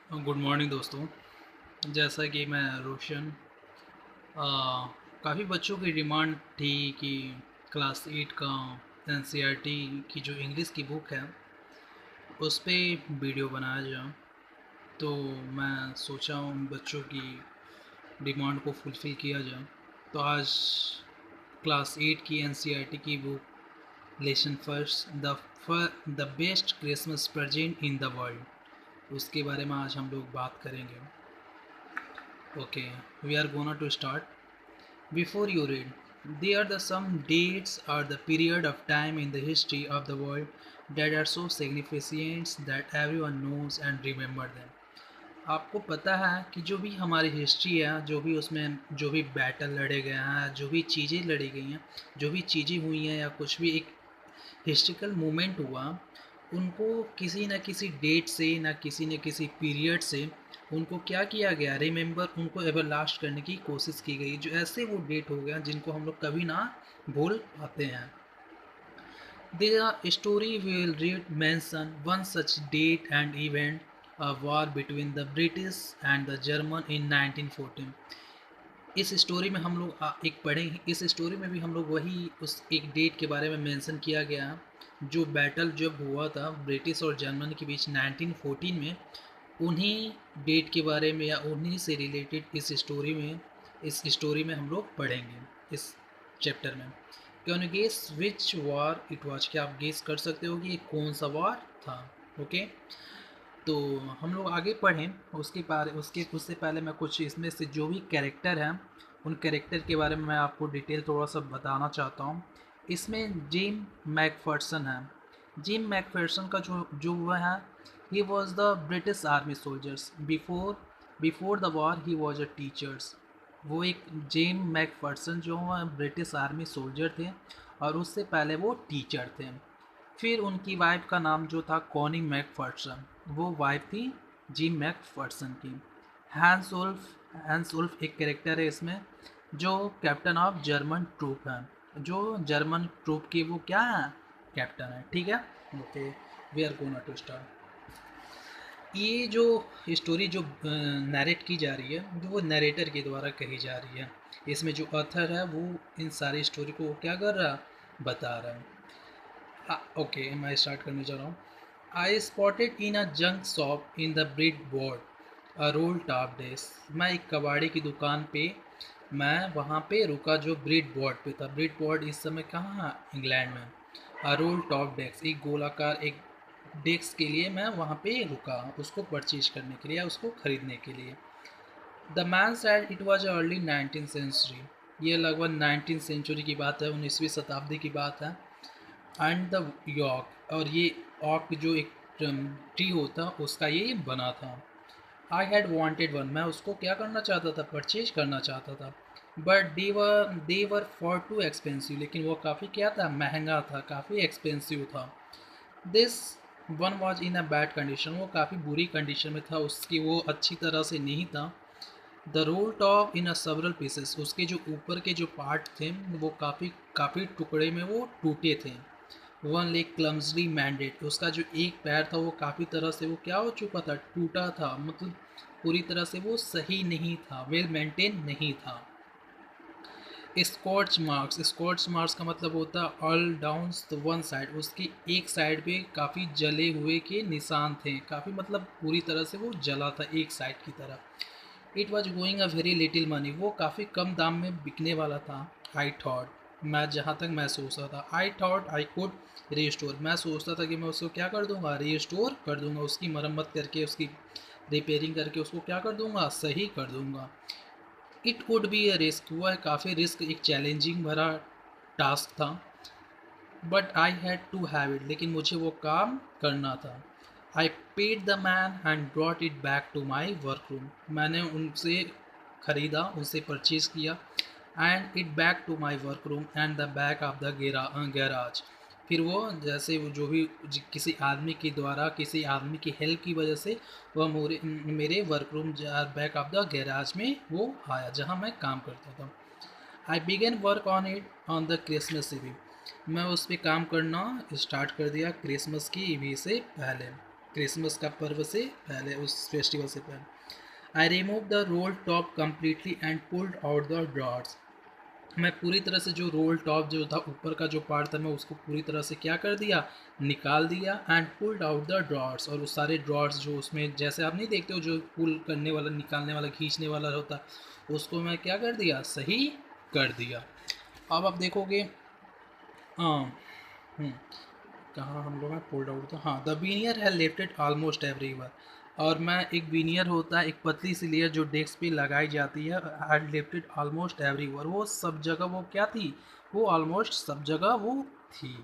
Good morning दोस्तों। जैसा कि मैं रोशन काफ़ी बच्चों की डिमांड थी कि क्लास 8 का एनसीईआरटी की जो इंग्लिश की बुक है उस पे वीडियो बनाया जाए। तो मैं सोचा उन बच्चों की डिमांड को फुलफ़िल किया जाए। तो आज क्लास 8 की एनसीईआरटी की book lesson first the best Christmas present in the world, उसके बारे में आज हम लोग बात करेंगे। Okay, we are gonna to start. Before you read, there are some dates or the period of time in the history of the world that are so significant that everyone knows and remember them. आपको पता है कि जो भी हमारी history है, जो भी उसमें जो भी बैटल लड़े गए हैं, जो भी चीज़ें लड़ी गई हैं, जो भी चीज़ें हुई हैं या कुछ भी एक हिस्ट्रिकल मोमेंट हुआ, उनको किसी न किसी डेट से न किसी पीरियड से उनको क्या किया गया, रिमेंबर, उनको एवरलास्ट करने की कोशिश की गई, जो ऐसे वो डेट हो गया जिनको हम लोग कभी ना भूल पाते हैं। The story will read mention one such date and event, a war between the British and the German in 1914। इस स्टोरी में हम लोग एक पढ़ेंगे, इस स्टोरी में भी हम लोग वही उस एक डेट के बारे में मेंशन किया गया जो बैटल जब हुआ था ब्रिटिश और जर्मन के बीच 1914 में। उन्हीं डेट के बारे में या उन्हीं से रिलेटेड इस स्टोरी में हम लोग पढ़ेंगे इस चैप्टर में। Can you guess which war it was? क्या आप गेस कर सकते हो कि ये कौन सा वार था? ओके, तो हम लोग आगे पढ़ें उसके उससे पहले मैं कुछ इसमें से जो भी कैरेक्टर हैं उन कैरेक्टर के बारे में मैं आपको डिटेल थोड़ा सा बताना चाहता हूँ। इसमें जिम मैकफर्सन है। जिम मैकफर्सन का जो हुआ है, he was the British army soldiers before the war, he was a teachers. वो एक जेम मैकफर्सन जो है ब्रिटिश आर्मी सोल्जर थे और उससे पहले वो टीचर थे। फिर उनकी वाइफ का नाम जो था कॉनी मैकफर्सन, वो वाइफ थी जिम मैकफर्सन की। हैंस वुल्फ एक कैरेक्टर है इसमें जो कैप्टन ऑफ जर्मन ट्रूप है, जो जर्मन ट्रूप की वो क्या है, कैप्टन है। ठीक है, okay, we are gonna to start. ये जो स्टोरी जो नरेट की जा रही है, जो वो नरेटर के द्वारा कही जा रही है। इसमें जो ऑथर है वो इन सारी स्टोरी को क्या कर रहा है, बता रहा है। ओके, मैं स्टार्ट करने जा रहा हूँ। I spotted in a junk shop in the Bridport a roll top desk. मैं एक कबाड़ी की दुकान पे मैं वहाँ पे रुका जो ब्रिड बोर्ड पे था। ब्रिड बोर्ड इस समय कहाँ है, इंग्लैंड में। अ रोल टॉप डेस्क, एक गोलाकार एक डेस्क के लिए मैं वहाँ पे रुका, उसको परचेज करने के लिए या उसको ख़रीदने के लिए। The man said it was early 19th century. ये लगभग 19th सेंचुरी की बात है, 19वीं शताब्दी की बात है। एंड द यॉक, और ये ऑक जो एक ट्री होता उसका ये बना था। आई हैड वांटेड वन, मैं उसको क्या करना चाहता था, परचेज करना चाहता था। But they were for too expensive, लेकिन वो काफ़ी क्या था, महंगा था, काफ़ी एक्सपेंसिव था। This one was in a bad condition, वो काफ़ी बुरी कंडीशन में था, उसकी वो अच्छी तरह से नहीं था। The role top in a several pieces, उसके जो ऊपर के जो पार्ट थे वो काफ़ी काफ़ी टुकड़े में वो टूटे थे। वन लेग क्लम्सली मैंडेड, उसका जो एक पैर था वो काफ़ी तरह से वो क्या हो चुका था, टूटा था, मतलब पूरी तरह से वो सही नहीं था, वेल मेंटेन नहीं था। स्कॉच मार्क्स का मतलब होता है ऑल डाउन वन साइड, उसकी एक साइड पे काफ़ी जले हुए के निशान थे, काफ़ी मतलब पूरी तरह से वो जला था एक साइड की तरफ। It was going a very little money, वो काफ़ी कम दाम में बिकने वाला था। आई थॉट, मैं जहाँ तक मैं सोचता था, I thought I could restore, मैं सोचता था कि मैं उसको क्या कर दूंगा, रीस्टोर कर दूंगा, उसकी मरम्मत करके उसकी रिपेयरिंग करके उसको क्या कर दूंगा, सही कर दूंगा। It would be a risk, वह काफ़ी रिस्क, एक चैलेंजिंग भरा टास्क था। But I had to have it, लेकिन मुझे वो काम करना था। I paid the man and brought it back to my work room, मैंने उनसे ख़रीदा, उनसे परचेज़ किया। And it back to my work room and the back of the garage. फिर वो जैसे वो जो भी किसी आदमी के द्वारा, किसी आदमी की हेल्प की वजह से वह मेरे work room back of the garage में वो आया जहाँ मैं काम करता था। I began work on it on the Christmas Eve, मैं उस पर काम करना स्टार्ट कर दिया क्रिसमस की ईवी से पहले। क्रिसमस का पर्व से पहले, उस फेस्टिवल से पहले। I remove the role top completely and pulled out the drawers. मैं पूरी तरह से जो रोल टॉप जो था, ऊपर का जो पार्ट था, मैं उसको पूरी तरह से क्या कर दिया, निकाल दिया। And pulled out the drawers, और वो सारे ड्रॉर्स जो उसमें, जैसे आप नहीं देखते हो जो पुल करने वाला, निकालने वाला, खींचने वाला होता, उसको मैं क्या कर दिया, सही कर दिया। अब आप देखोगे, हाँ, हम्म, कहाँ हम लोग हैं, पुल्ड आउट था, हाँ, द बीनियर है लिफ्टेड ऑलमोस्ट एवरीवर। और मैं, एक बीनियर होता है, एक पतली सी लेयर जो डेस्क पे लगाई जाती है, हैड लिफ्टेड ऑलमोस्ट एवरीवर, वो सब जगह वो क्या थी, वो ऑलमोस्ट सब जगह वो थी।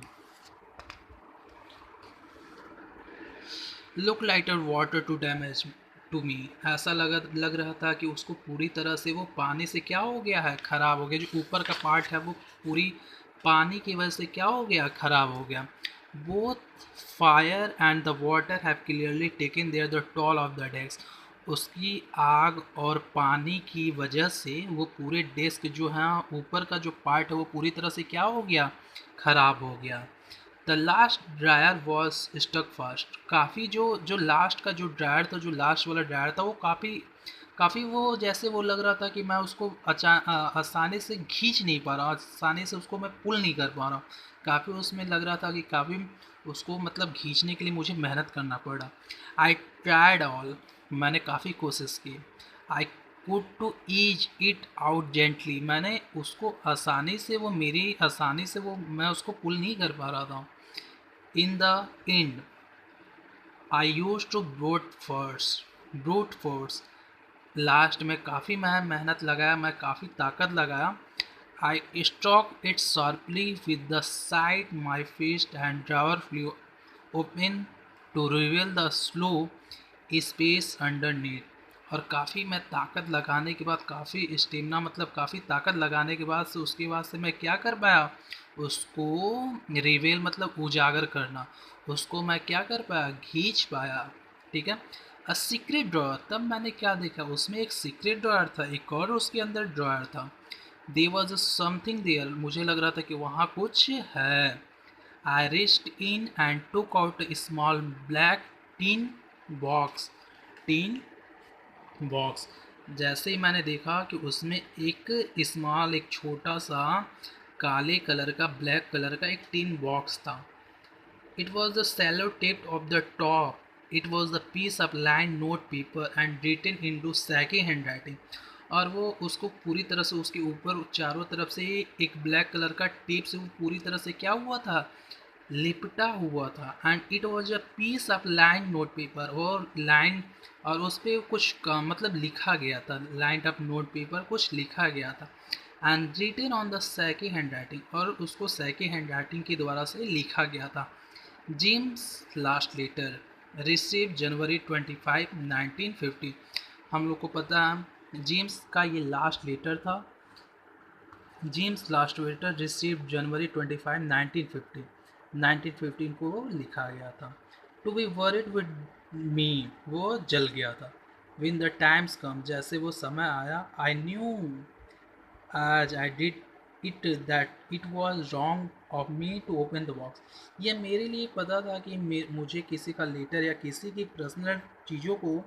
Look lighter water to damage to me, ऐसा लग रहा था कि उसको पूरी तरह से वो पानी से क्या हो गया है, ख़राब हो गया। जो ऊपर का पार्ट है वो पूरी पानी की वजह से क्या हो गया, ख़राब हो गया। Both fire and the water have clearly taken their the toll of the desk, उसकी आग और पानी की वजह से वो पूरे डेस्क जो है, ऊपर का जो पार्ट है, वो पूरी तरह से क्या हो गया, ख़राब हो गया। The last drawer was stuck fast, काफ़ी जो जो लास्ट का जो ड्रायर था, जो लास्ट वाला ड्रायर था, वो काफ़ी काफ़ी वो, जैसे वो लग रहा था कि मैं उसको आसानी से खींच नहीं पा रहा हूँ, आसानी से उसको मैं पुल नहीं कर पा रहा हूँ। काफ़ी उसमें लग रहा था कि काफ़ी उसको मतलब खींचने के लिए मुझे मेहनत करना पड़ा। आई ट्राइड ऑल, मैंने काफ़ी कोशिश की। I could to ease it out gently, मैंने उसको आसानी से, वो मेरी आसानी से वो, मैं उसको पुल नहीं कर पा रहा था। In the end I used to brute force, last में काफ़ी मैं मेहनत लगाया, मैं काफ़ी ताकत लगाया। I stroke it sharply with the side my fist and drawer flew open to reveal the slow space underneath. और काफ़ी मैं ताकत लगाने के बाद, काफ़ी स्टेमिना, मतलब काफ़ी ताकत लगाने के बाद से, उसके बाद से मैं क्या कर पाया, उसको रिवेल मतलब उजागर करना, उसको मैं क्या कर पाया, खींच पाया। ठीक है। अ सीक्रेट ड्रॉअर, तब मैंने क्या देखा, उसमें एक सीक्रेट ड्रॉअर था, एक और उसके अंदर ड्रॉअर था। देयर वॉज समथिंग देयर, मुझे लग रहा था कि वहाँ कुछ है। आई reached in and took out a small black tin box, tin box. जैसे ही मैंने देखा कि उसमें एक स्मॉल, एक छोटा सा काले कलर का, ब्लैक कलर का एक टिन बॉक्स था। It was the cello tip of the top, it was the piece of line note paper and written in to shaky hand writing. और वो उसको पूरी तरह से, उसके ऊपर चारों तरफ से एक ब्लैक कलर का टेप से वो पूरी तरह से क्या हुआ था, लिपटा हुआ था। And it was a piece of line note paper, और लाइन, और उस पर कुछ मतलब लिखा गया था, लाइन ऑफ नोट पेपर कुछ लिखा गया था। And written on the shaky hand writing, और उसको सैकी हैंड राइटिंग के द्वारा से लिखा गया था। James last letter receive January 25 1950। हम लोग को पता है जेम्स का ये लास्ट लेटर था। James last letter receive January 25 1950, 1915 को वो लिखा गया था। To be worried with me, वो जल गया था। विन द टाइम्स कम, जैसे वो समय आया, I knew as I did it that it was wrong of me to open the box। ये मेरे लिए पता था कि मुझे किसी का लेटर या किसी की पर्सनल चीज़ों को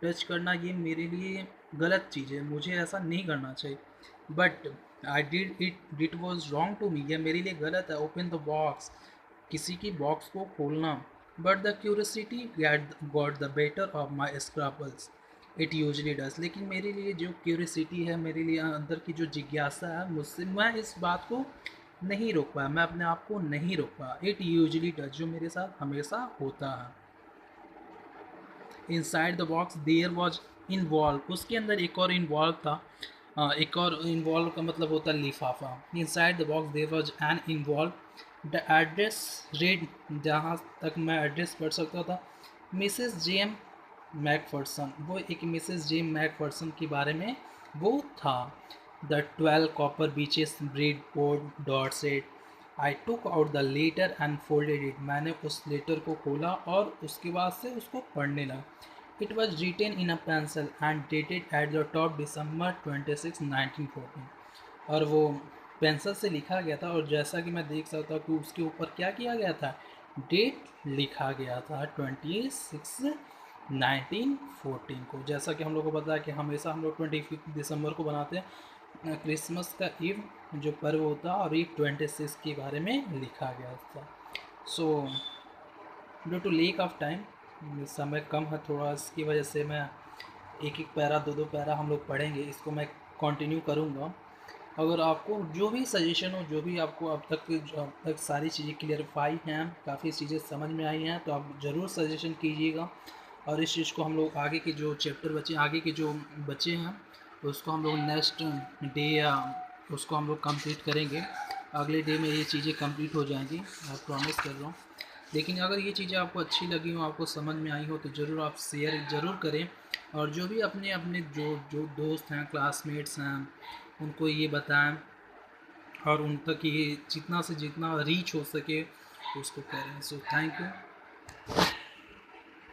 टच करना, ये मेरे लिए गलत चीज़ है, मुझे ऐसा नहीं करना चाहिए। But I did it, it was wrong to me, यह मेरे लिए गलत है। ओपन द बॉक्स, किसी की बॉक्स को खोलना। But the curiosity got the better of my scruples, it usually does, लेकिन मेरे लिए जो क्यूरियसिटी है, मेरे लिए अंदर की जो जिज्ञासा है, मुझसे मैं इस बात को नहीं रोक पाया, मैं अपने आप को नहीं रोक पाया। इट यूजली डज, जो मेरे साथ हमेशा होता है। Inside the box there was involve, उसके अंदर एक और इन्वॉल्व था। एक और इन्वॉल्व का मतलब होता है लिफाफा। Inside the box there was an involve the address red, जहाँ तक मैं एड्रेस पढ़ सकता था, मिसेस जेम मैकफर्सन, वो एक मिसेस जेम मैकफर्सन के बारे में वो था। The 12 copper beeches bread board dot set, I took out the letter and folded it, मैंने उस लेटर को खोला और उसके बाद से उसको पढ़ने लगा। It was written in a pencil and dated at the top December 26 1914, और वो पेंसिल से लिखा गया था, और जैसा कि मैं देख सकता हूँ कि उसके ऊपर क्या किया गया था, डेट लिखा गया था 26/1914 को। जैसा कि हम लोग को पता है कि हमेशा हम लोग 25 दिसंबर को बनाते हैं क्रिसमस का ईव जो पर्व होता है, और ईव 26 के बारे में लिखा गया था। So due to lack of time, समय कम है थोड़ा, इसकी वजह से मैं एक एक पैरा दो दो पैरा हम लोग पढ़ेंगे, इसको मैं कंटिन्यू करूँगा। अगर आपको जो भी सजेशन हो, जो भी आपको अब तक सारी चीज़ें क्लियरफाई हैं, काफ़ी चीज़ें समझ में आई हैं, तो आप ज़रूर सजेशन कीजिएगा। और इस चीज़ को हम लोग आगे के जो चैप्टर बचे, आगे के जो बचे हैं, उसको हम लोग नेक्स्ट डे या उसको हम लोग कंप्लीट करेंगे। अगले डे में ये चीज़ें कंप्लीट हो जाएंगी, मैं प्रॉमिस कर रहा हूँ। लेकिन अगर ये चीज़ें आपको अच्छी लगी हो, आपको समझ में आई हो, तो ज़रूर आप शेयर ज़रूर करें। और जो भी अपने अपने जो जो दोस्त हैं, क्लासमेट्स हैं, उनको ये बताएं, और उन तक ये जितना से जितना रीच हो सके उसको करें। So thank you.